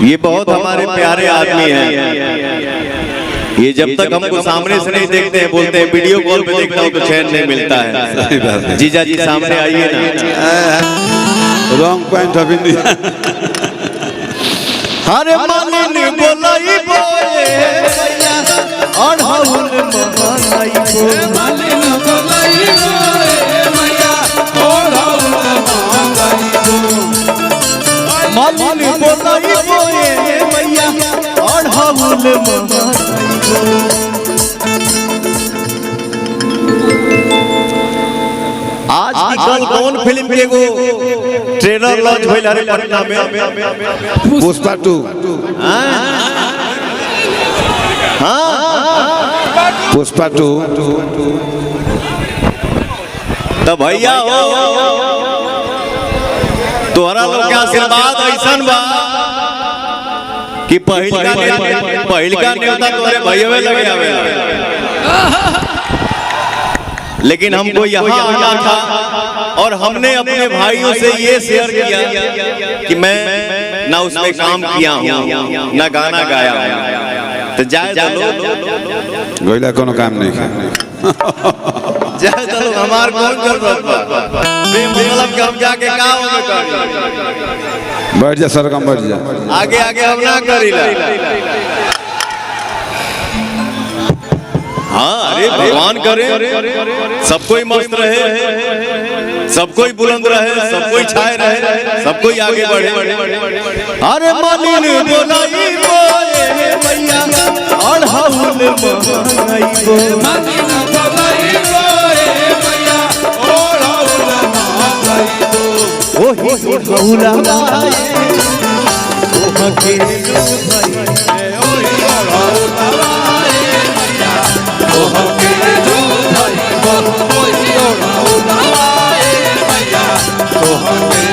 ये बहुत हमारे प्यारे आदमी हैं। ये जब तक हमको सामने से नहीं देखते हैं, बोलते हैं वीडियो कॉल पे देखता हूँ तो चैन नहीं मिलता है। जीजा जी सामने आइए ना। Wrong point of India. अरे मालिनी बोलाई बोए और हवल महानाई को मालिनी बोलाई बोए मैया और हवल महानाई को मालिनी बोलाई बोए मैया और हवल महानाई को। आज की कल कौन फिल्म के वो ट्रेलर लॉन्च भइल हरे पटना में? पुष्पा 2। हाँ पुष्पा 2। तो भैया हो तोहरा लोग के आशीर्वाद ऐसन बा कि पहिलका न्योता तोरे भैया लगे आवे। लेकिन हमको यहाँ आना था और हमने अपने भाइयों से ये शेयर किया कि मैं ना उसमें काम किया हूँ ना गाना गाया हूँ, तो जाए चलो गोइला कोनो काम नहीं है। जाए चलो हमार कौन जरूरत बा मतलब कि हम जाके का होने कर बैठ जा सरगम बैठ जा। आगे आगे हम ना करीला। हाँ अरे भगवान करे सब कोई मस्त रहे, सब कोई बुलंद रहे, सब कोई छाए रहे, सब कोई आगे बढ़े। अरे मालिनी बोलाई बोए मैया और हवल महानाई को मालिनी बोलाई बोए मैया और हवल महानाई को ओही हौला माए ओहके ओही हौला माए मैया ओहके जो भाई ओही हौला माए मैया ओहके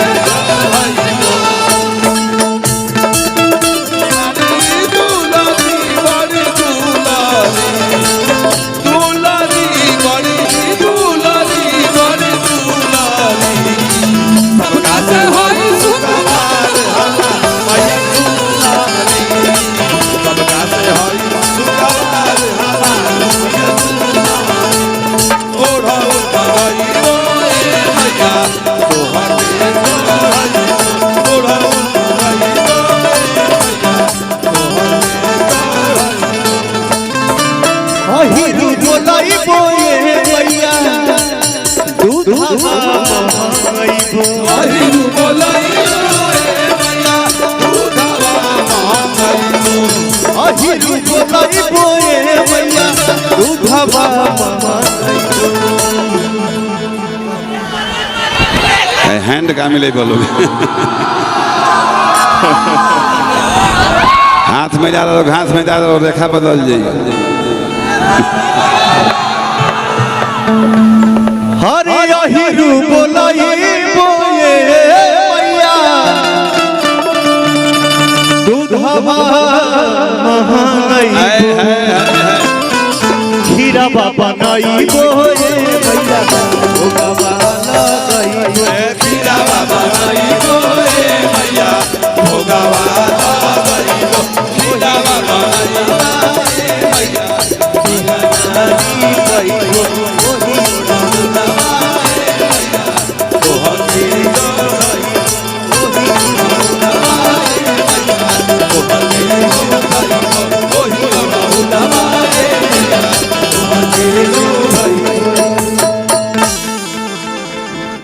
हैंड का मिले बोलोगे। हाथ में जा रहा घास में जा रहा रेखा बदल जाएगी। हरे अहिरू बोलाई बोए मैया दूधवा महानाई खीरा बाबा नाई बोए